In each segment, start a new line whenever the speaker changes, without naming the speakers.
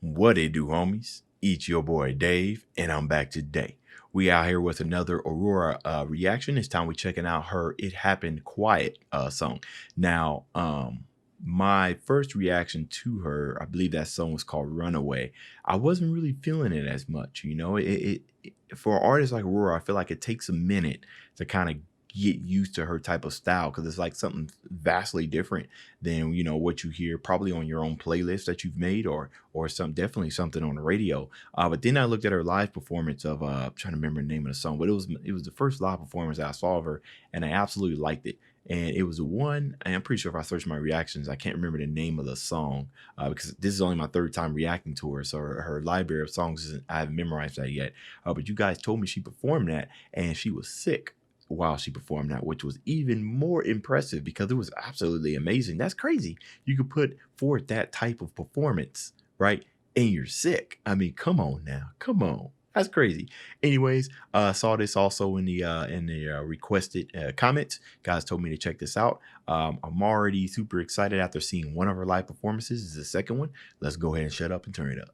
What it do, homies? It's your boy Dave, and I'm back today. We out here with another Aurora reaction. This time we checking out her "It Happened Quiet" song. Now, my first reaction to her, I believe that song was called "Runaway." I wasn't really feeling it as much, you know. For artists like Aurora, I feel like it takes a minute to kind of get used to her type of style because it's like something vastly different than what you hear probably on your own playlist that you've made or some definitely something on the radio. But then I looked at her live performance of I'm trying to remember the name of the song, but it was the first live performance I saw of her, and I absolutely liked it. And it was the one, and I'm pretty sure if I search my reactions, I can't remember the name of the song because this is only my third time reacting to her. So her library of songs isn't, I haven't memorized that yet. But you guys told me she performed that, and she was sick while she performed that, which was even more impressive because it was absolutely amazing. That's crazy. You could put forth that type of performance, right? And you're sick. I mean, come on now. Come on. That's crazy. Anyways, saw this also in the requested comments. Guys told me to check this out. I'm already super excited after seeing one of her live performances. This is the second one. Let's go ahead and shut up and turn it up.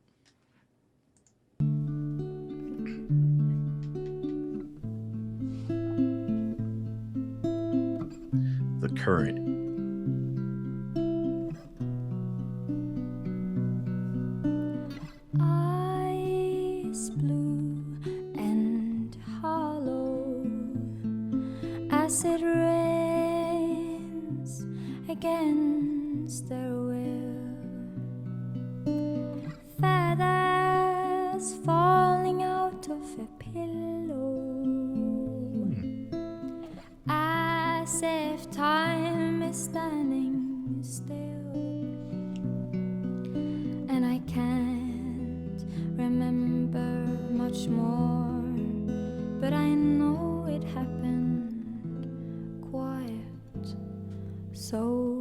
The current.
Eyes blue and hollow as it rains against their will, feathers falling out of a pillow, as if time is standing still, and I can't remember much more, but I know it happened quiet, so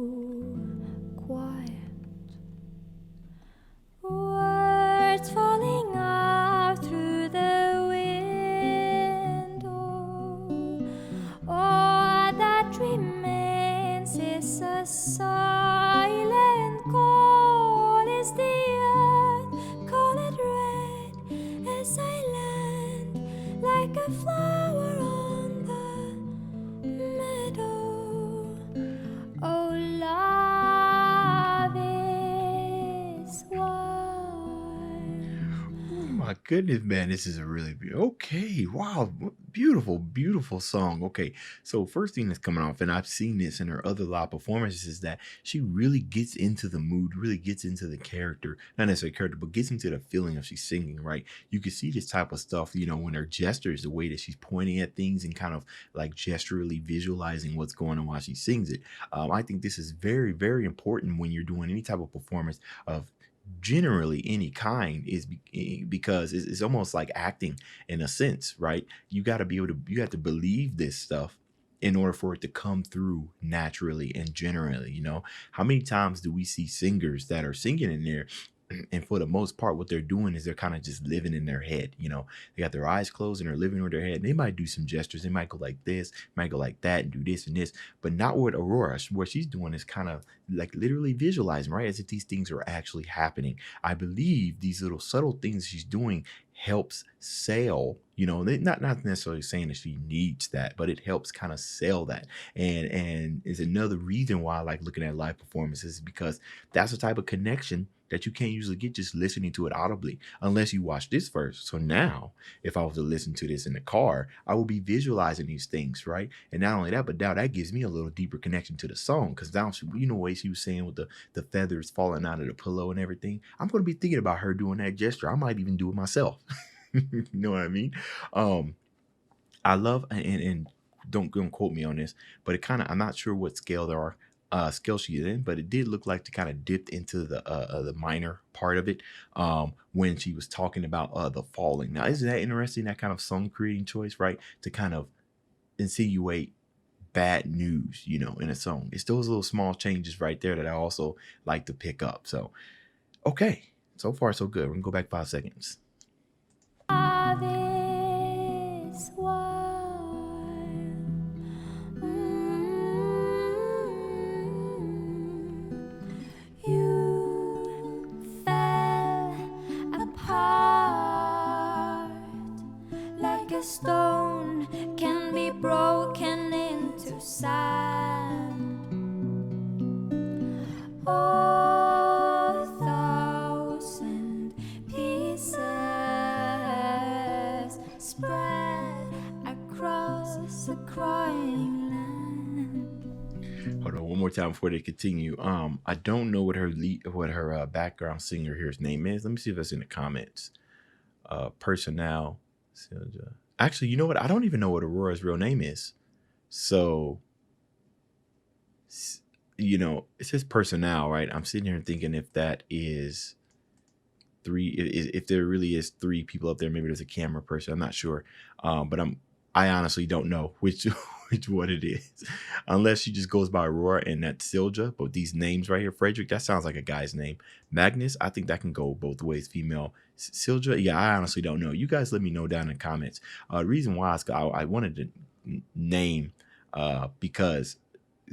quiet. Words falling out through the window, all that remains is a silent call. Is the earth colored red as I land like a flower on the meadow? Oh, love is wild.
My goodness, man, this is a really okay. Wow, beautiful, beautiful song. Okay, so first thing that's coming off, and I've seen this in her other live performances, is that she really gets into the mood, really gets into the character, not necessarily character, but gets into the feeling of she's singing. Right, you can see this type of stuff, when her gestures, the way that she's pointing at things and kind of like gesturally visualizing what's going on while she sings it. I think this is very, very important when you're doing any type of performance of generally any kind because it's almost like acting in a sense, right? You got to be able to, you have to believe this stuff in order for it to come through naturally and generally. How many times do we see singers that are singing in there, and for the most part what they're doing is they're kind of just living in their head. They got their eyes closed and they're living with their head, and they might do some gestures, they might go like this, might go like that, and do this and this, but not what Aurora, what she's doing is kind of like literally visualizing, right, as if these things are actually happening. I believe these little subtle things she's doing helps sell, not necessarily saying that she needs that, but it helps kind of sell that. And is another reason why I like looking at live performances, because that's the type of connection that you can't usually get just listening to it audibly unless you watch this first. So now, if I was to listen to this in the car, I will be visualizing these things, right? And not only that, but now that gives me a little deeper connection to the song, because now, way she was saying with the feathers falling out of the pillow and everything, I'm going to be thinking about her doing that gesture. I might even do it myself. You know what I mean? Um, I love, and don't quote me on this, but it kind of, I'm not sure what scale she's in, but it did look like to kind of dipped into the minor part of it when she was talking about the falling. Now, isn't that interesting, that kind of song creating choice, right? To kind of insinuate bad news, in a song. It's those little small changes right there that I also like to pick up. So, okay, so far so good. We're gonna go back 5 seconds.
Love is wild. You fell a stone can be broken into sand. A thousand pieces spread across a crying land.
Hold on, one more time before they continue. I don't know what her background singer here's name is. Let me see if that's in the comments. Personnel. Actually, you know what? I don't even know what Aurora's real name is. So, it says personnel, right? I'm sitting here thinking if that is three, if there really is three people up there, maybe there's a camera person. I'm not sure. But I honestly don't know which which one it is, unless she just goes by Aurora and that's Silja. But these names right here, Frederick, that sounds like a guy's name. Magnus, I think that can go both ways. Female. Silja, yeah, I honestly don't know. You guys let me know down in the comments. The reason why is I wanted to name because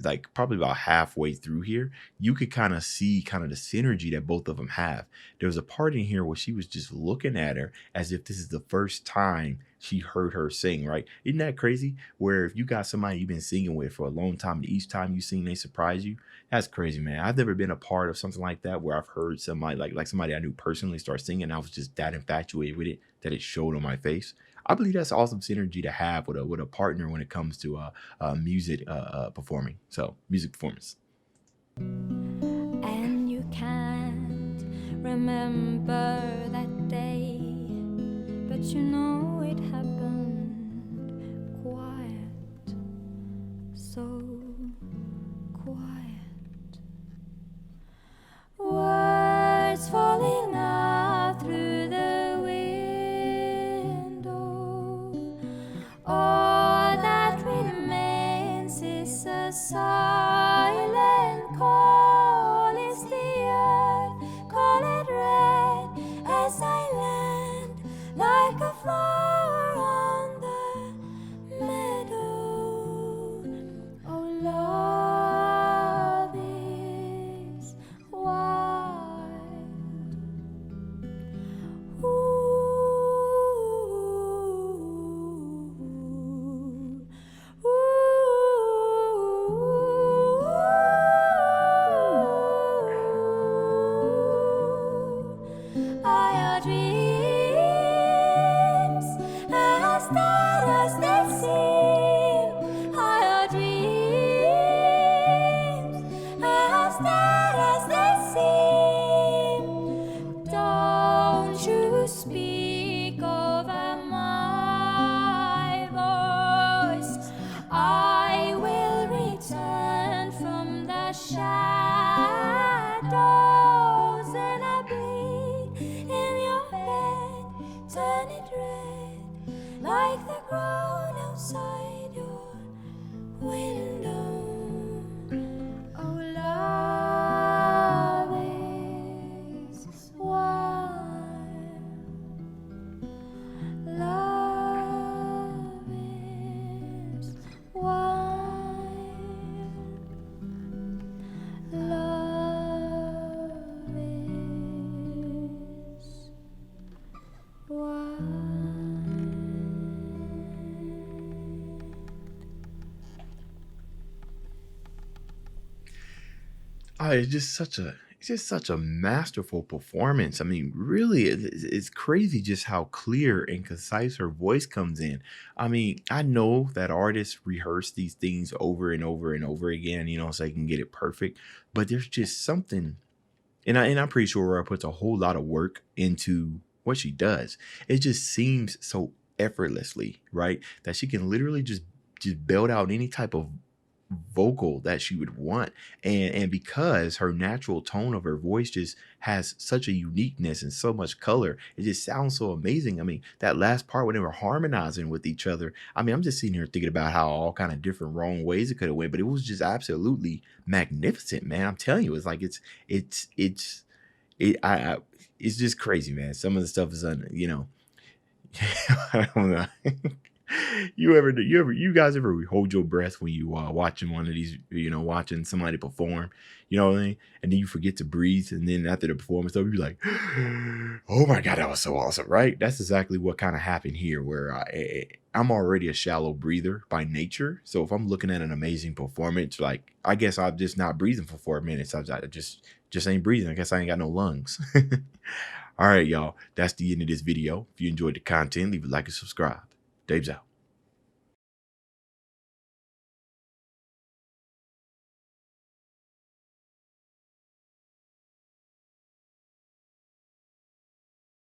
like probably about halfway through here, you could kind of see kind of the synergy that both of them have. There was a part in here where she was just looking at her as if this is the first time she heard her sing, right? Isn't that crazy? Where if you got somebody you've been singing with for a long time, and each time you sing, they surprise you. That's crazy, man. I've never been a part of something like that where I've heard somebody like somebody I knew personally start singing. And I was just that infatuated with it that it showed on my face. I believe that's awesome synergy to have with a partner when it comes to music performing. So music performance.
And you can't remember that day, but you know it happened quiet, so quiet. Words falling out through the window. All that remains is a silent call. Is the earth colored red as I land like a flower on the meadow? Oh, love is wild. Are your dreams as dead as they seem? Are your dreams as dead as they seem? Don't you speak over my voice. I will return from the shadows, and I bleed in your bed. Turn it red like the ground outside your window. Oh, love is wild. Love is wild. Love is wild.
It's just such a masterful performance. I mean, really, it's crazy just how clear and concise her voice comes in. I mean, I know that artists rehearse these things over and over and over again, so they can get it perfect. But there's just something, and I'm pretty sure Aurora puts a whole lot of work into what she does. It just seems so effortlessly, right? That she can literally just belt out any type of vocal that she would want, and because her natural tone of her voice just has such a uniqueness and so much color, it just sounds so amazing. I mean, that last part when they were harmonizing with each other, I mean, I'm just sitting here thinking about how all kind of different wrong ways it could have went, but it was just absolutely magnificent, man. I'm telling you, it's like it's just crazy, man. Some of the stuff is I don't know. You guys ever hold your breath when you watching one of these, watching somebody perform, you know what I mean? And then you forget to breathe, and then after the performance over, you're like, "Oh my god, that was so awesome!" Right? That's exactly what kind of happened here. Where I'm already a shallow breather by nature, so if I'm looking at an amazing performance, like I guess I'm just not breathing for 4 minutes. I just ain't breathing. I guess I ain't got no lungs. All right, y'all. That's the end of this video. If you enjoyed the content, leave a like and subscribe. Dave's out.